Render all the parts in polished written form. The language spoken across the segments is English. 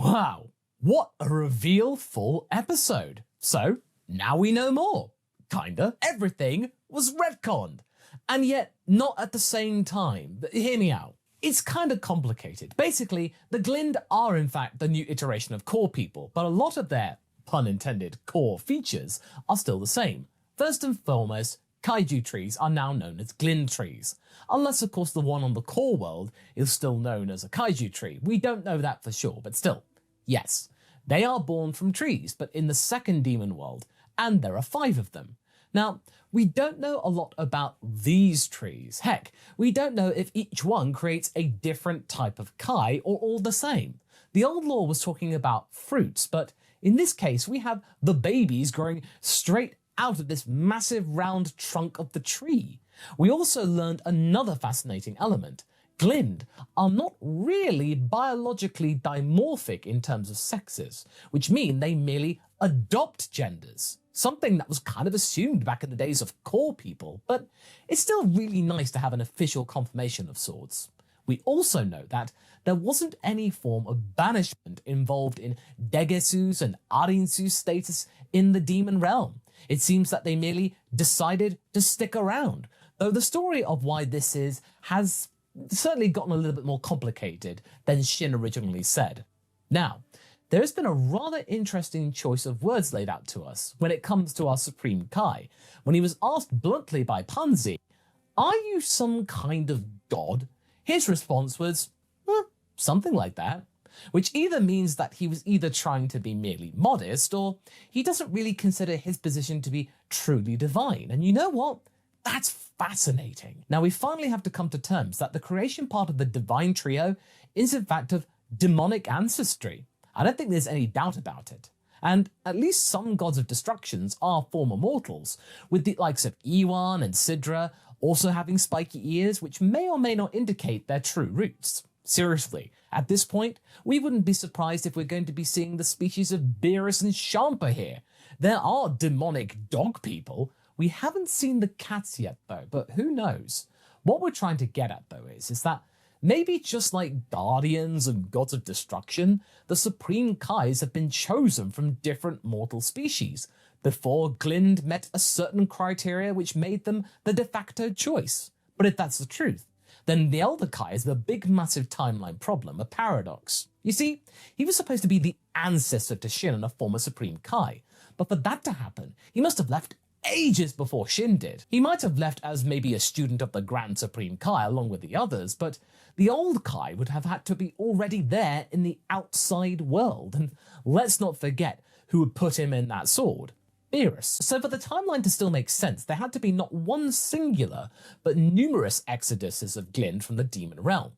Wow, what a reveal-full episode. So, now we know more. Kinda. Everything was retconned. And yet, not at the same time. But hear me out. It's kinda complicated. Basically, the Glind are in fact the new iteration of core people, but a lot of their, pun intended, core features are still the same. First and foremost, kaiju trees are now known as Glind Trees. Unless of course the one on the core world is still known as a kaiju tree. We don't know that for sure, but still, yes. They are born from trees, but in the second demon world, and there are 5 of them. Now, we don't know a lot about these trees. Heck, we don't know if each one creates a different type of kai or all the same. The old lore was talking about fruits, but in this case we have the babies growing straight out of this massive round trunk of the tree. We also learned another fascinating element. Glind are not really biologically dimorphic in terms of sexes, which mean they merely adopt genders. Something that was kind of assumed back in the days of core people, but it's still really nice to have an official confirmation of sorts. We also know that there wasn't any form of banishment involved in Degesu's and Arinsu's status in the demon realm. It seems that they merely decided to stick around, though the story of why this is has certainly gotten a little bit more complicated than Shin originally said. Now, there has been a rather interesting choice of words laid out to us when it comes to our Supreme Kai. When he was asked bluntly by Panzi, "Are you some kind of god?" his response was, something like that, which either means that he was either trying to be merely modest or he doesn't really consider his position to be truly divine. And you know what? That's fascinating. Now we finally have to come to terms that the creation part of the divine trio is in fact of demonic ancestry. I don't think there's any doubt about it. And at least some gods of destructions are former mortals, with the likes of Iwan and Sidra also having spiky ears, which may or may not indicate their true roots. Seriously, at this point, we wouldn't be surprised if we're going to be seeing the species of Beerus and Shampa here. There are demonic dog people. We haven't seen the cats yet though, but who knows? What we're trying to get at though is that maybe just like guardians and gods of destruction, the Supreme Kais have been chosen from different mortal species before Glind met a certain criteria which made them the de facto choice. But if that's the truth, then the Elder Kai is the big massive timeline problem, a paradox. You see, he was supposed to be the ancestor to Shin and a former Supreme Kai, but for that to happen, he must have left ages before Shin did. He might have left as maybe a student of the Grand Supreme Kai along with the others, but the old Kai would have had to be already there in the outside world, and let's not forget who would put him in that sword. Beerus. So for the timeline to still make sense, there had to be not one singular, but numerous exoduses of Glind from the demon realm,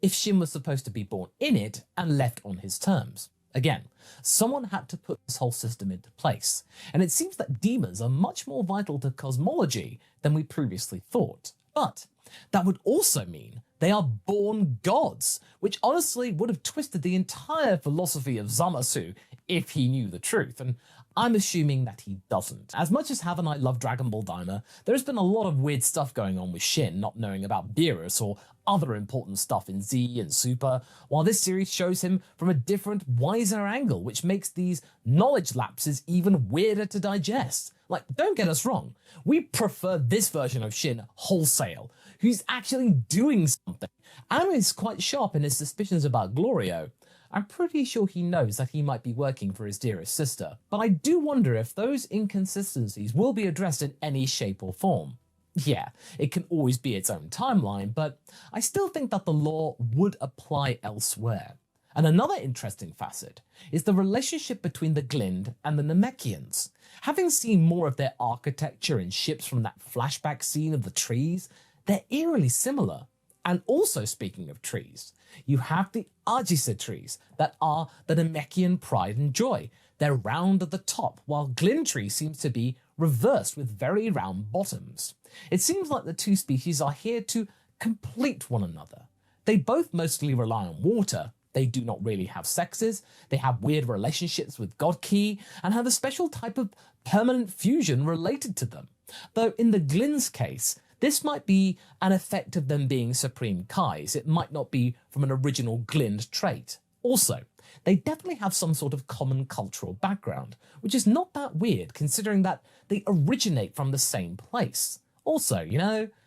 if Shin was supposed to be born in it and left on his terms. Again, someone had to put this whole system into place, and it seems that demons are much more vital to cosmology than we previously thought. But that would also mean they are born gods, which honestly would have twisted the entire philosophy of Zamasu if he knew the truth, and I'm assuming that he doesn't. As much as Have and I love Dragon Ball Daima, there's been a lot of weird stuff going on with Shin not knowing about Beerus or other important stuff in Z and Super, while this series shows him from a different, wiser angle, which makes these knowledge lapses even weirder to digest. Like, don't get us wrong, we prefer this version of Shin wholesale, who's actually doing something, and is quite sharp in his suspicions about Glorio. I'm pretty sure he knows that he might be working for his dearest sister, but I do wonder if those inconsistencies will be addressed in any shape or form. Yeah, it can always be its own timeline, but I still think that the law would apply elsewhere. And another interesting facet is the relationship between the Glind and the Namekians. Having seen more of their architecture and ships from that flashback scene of the trees, they're eerily similar. And also speaking of trees, you have the Ajisa trees that are the Namekian pride and joy. They're round at the top, while Glind Tree seems to be reversed with very round bottoms. It seems like the two species are here to complete one another. They both mostly rely on water, they do not really have sexes, they have weird relationships with God Ki, and have a special type of permanent fusion related to them. Though in the Glind's case, this might be an effect of them being Supreme Kais, it might not be from an original Glind trait. Also, They definitely have some sort of common cultural background, which is not that weird considering that they originate from the same place. Also,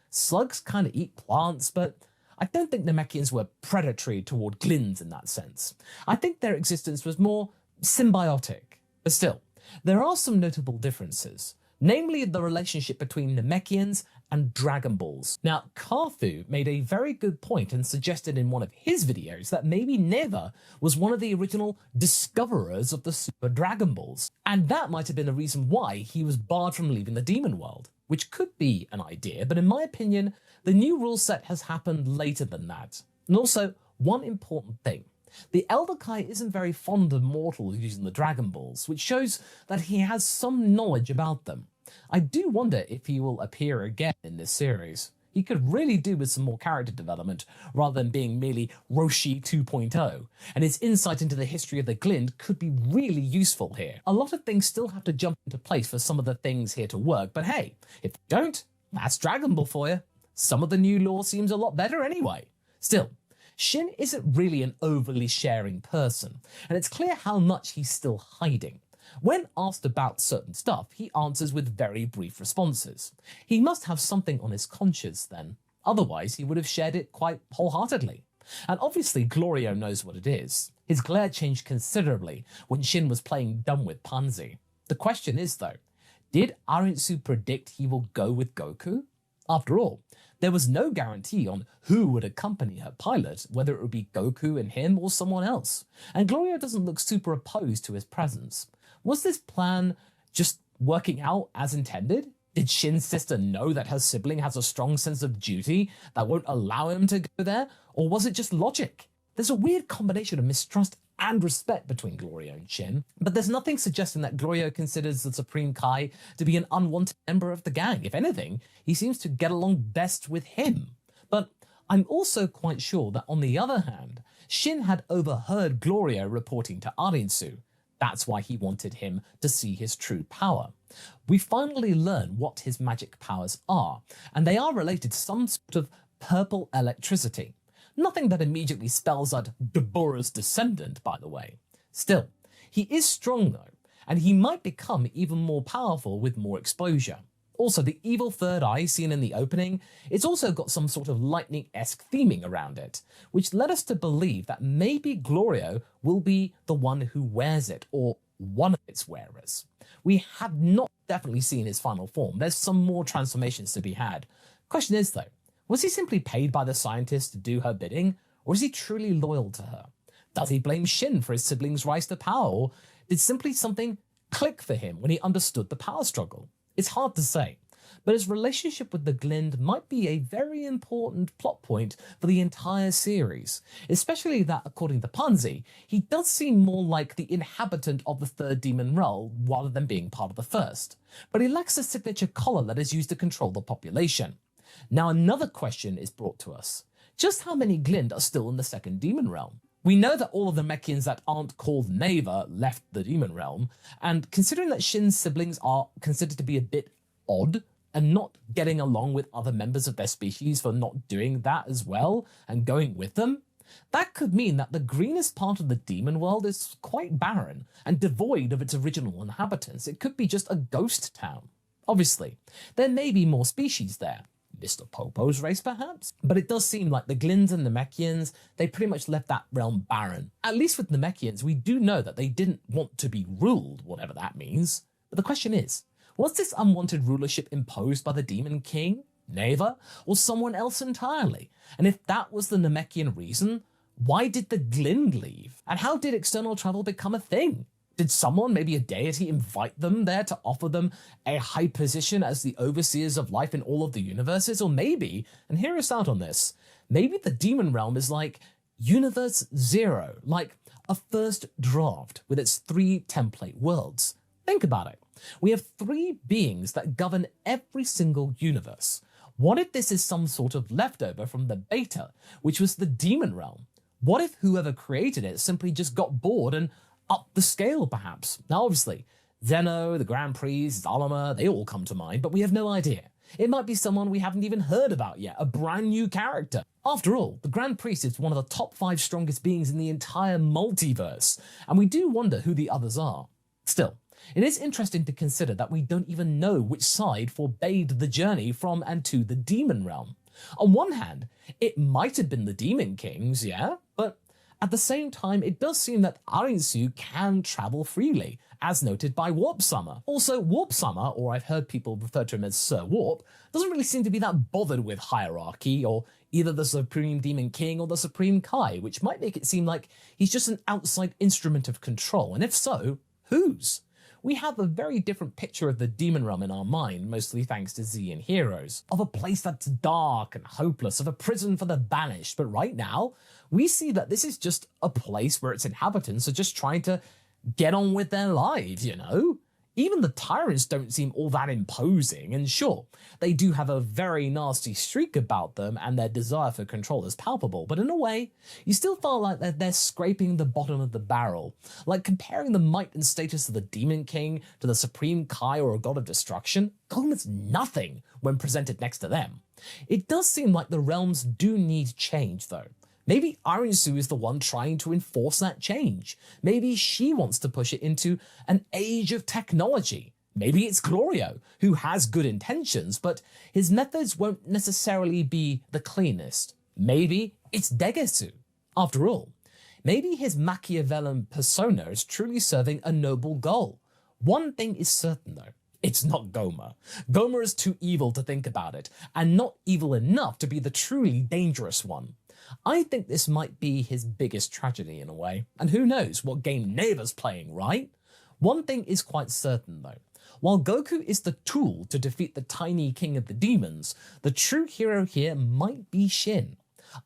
slugs kind of eat plants, but I don't think Namekians were predatory toward Glinds in that sense. I think their existence was more symbiotic. But still, there are some notable differences, namely the relationship between Namekians and dragonballs. Now, Carthu made a very good point and suggested in one of his videos that maybe Neva was one of the original discoverers of the super dragonballs, and that might have been a reason why he was barred from leaving the demon world, which could be an idea, but in my opinion, the new rule set has happened later than that. And also, one important thing. The Elder Kai isn't very fond of mortals using the Dragon Balls, which shows that he has some knowledge about them. I do wonder if he will appear again in this series. He could really do with some more character development rather than being merely Roshi 2.0, and his insight into the history of the Glind could be really useful here. A lot of things still have to jump into place for some of the things here to work, but hey, if they don't, that's Dragon Ball for you. Some of the new lore seems a lot better anyway. Still, Shin isn't really an overly sharing person, and it's clear how much he's still hiding. When asked about certain stuff, he answers with very brief responses. He must have something on his conscience then, otherwise he would have shared it quite wholeheartedly. And obviously Glorio knows what it is. His glare changed considerably when Shin was playing dumb with Pansy. The question is though, did Arintsu predict he will go with Goku? After all, there was no guarantee on who would accompany her pilot, whether it would be Goku and him or someone else, and Glorio doesn't look super opposed to his presence. Was this plan just working out as intended? Did Shin's sister know that her sibling has a strong sense of duty that won't allow him to go there, or was it just logic? There's a weird combination of mistrust and respect between Glorio and Shin, but there's nothing suggesting that Glorio considers the Supreme Kai to be an unwanted member of the gang. If anything, he seems to get along best with him. But I'm also quite sure that on the other hand, Shin had overheard Glorio reporting to Arintsu. That's why he wanted him to see his true power. We finally learn what his magic powers are, and they are related to some sort of purple electricity. Nothing that immediately spells out Deborah's descendant, by the way. Still, he is strong though, and he might become even more powerful with more exposure. Also, the evil third eye seen in the opening, it's also got some sort of lightning-esque theming around it, which led us to believe that maybe Glorio will be the one who wears it, or one of its wearers. We have not definitely seen his final form. There's some more transformations to be had. Question is though, was he simply paid by the scientist to do her bidding, or is he truly loyal to her? Does he blame Shin for his siblings' rise to power, or did simply something click for him when he understood the power struggle? It's hard to say, but his relationship with the Glind might be a very important plot point for the entire series, especially that, according to Pansy, he does seem more like the inhabitant of the third demon realm rather than being part of the first, but he lacks the signature collar that is used to control the population. Now another question is brought to us. Just how many Glind are still in the second demon realm? We know that all of the Namekians that aren't called Neva left the demon realm, and considering that Shin's siblings are considered to be a bit odd and not getting along with other members of their species for not doing that as well and going with them, that could mean that the greenest part of the demon world is quite barren and devoid of its original inhabitants. It could be just a ghost town. Obviously, there may be more species there. Mr. Popo's race, perhaps? But it does seem like the Glinds and Namekians, they pretty much left that realm barren. At least with Namekians, we do know that they didn't want to be ruled, whatever that means. But the question is, was this unwanted rulership imposed by the Demon King, Neva, or someone else entirely? And if that was the Namekian reason, why did the Glind leave? And how did external travel become a thing? Did someone, maybe a deity, invite them there to offer them a high position as the overseers of life in all of the universes? Or maybe, and hear us out on this, maybe the demon realm is like Universe Zero, like a first draft with its 3 template worlds. Think about it. We have 3 beings that govern every single universe. What if this is some sort of leftover from the beta, which was the demon realm? What if whoever created it simply just got bored and up the scale, perhaps? Now, obviously, Zeno, the Grand Prix, Zalama, they all come to mind, but we have no idea. It might be someone we haven't even heard about yet, a brand new character. After all, the Grand Priest is one of the top 5 strongest beings in the entire multiverse, and we do wonder who the others are. Still, it is interesting to consider that we don't even know which side forbade the journey from and to the demon realm. On one hand, it might have been the Demon Kings, yeah, but at the same time, it does seem that Arinsu can travel freely, as noted by Warp Summer. Also, Warp Summer, or I've heard people refer to him as Sir Warp, doesn't really seem to be that bothered with hierarchy, or either the Supreme Demon King or the Supreme Kai, which might make it seem like he's just an outside instrument of control, and if so, whose? We have a very different picture of the demon realm in our mind, mostly thanks to Z and Heroes, of a place that's dark and hopeless, of a prison for the banished, but right now, we see that this is just a place where its inhabitants are just trying to get on with their lives, you know? Even the tyrants don't seem all that imposing, and sure, they do have a very nasty streak about them and their desire for control is palpable, but in a way, you still feel like they're scraping the bottom of the barrel. Like comparing the might and status of the Demon King to the Supreme Kai or a God of Destruction, Golem's nothing when presented next to them. It does seem like the realms do need change though. Maybe Arinsu is the one trying to enforce that change. Maybe she wants to push it into an age of technology. Maybe it's Glorio, who has good intentions, but his methods won't necessarily be the cleanest. Maybe it's Degesu. After all, maybe his Machiavellian persona is truly serving a noble goal. One thing is certain though. It's not Gomer. Gomer is too evil to think about it, and not evil enough to be the truly dangerous one. I think this might be his biggest tragedy in a way, and who knows what game Neva's playing, right? One thing is quite certain though. While Goku is the tool to defeat the tiny king of the demons, the true hero here might be Shin.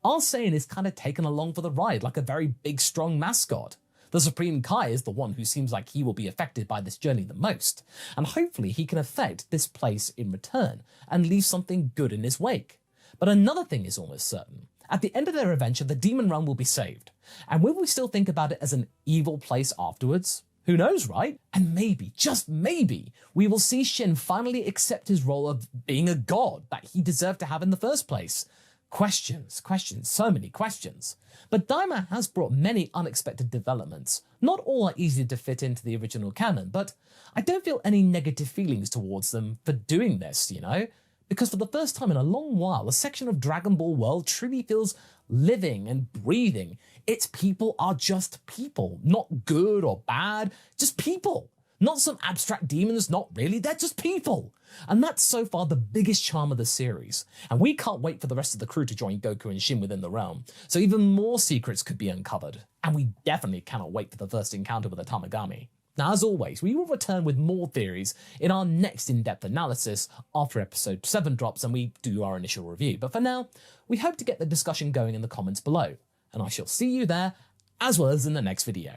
Arsene is kind of taken along for the ride like a very big strong mascot. The Supreme Kai is the one who seems like he will be affected by this journey the most, and hopefully he can affect this place in return and leave something good in his wake. But another thing is almost certain. At the end of their adventure, the demon realm will be saved. And will we still think about it as an evil place afterwards? Who knows, right? And maybe, just maybe, we will see Shin finally accept his role of being a god that he deserved to have in the first place. Questions, so many questions. But Daima has brought many unexpected developments. Not all are easy to fit into the original canon, but I don't feel any negative feelings towards them for doing this, you know? Because for the first time in a long while, a section of Dragon Ball world truly feels living and breathing. Its people are just people, not good or bad, just people. Not some abstract demons, not really, they're just people. And that's so far the biggest charm of the series. And we can't wait for the rest of the crew to join Goku and Shin within the realm, so even more secrets could be uncovered. And we definitely cannot wait for the first encounter with the Tamagami. Now, as always, we will return with more theories in our next in-depth analysis after episode 7 drops and we do our initial review. But for now, we hope to get the discussion going in the comments below, and I shall see you there, as well as in the next video.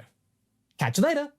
Catch you later!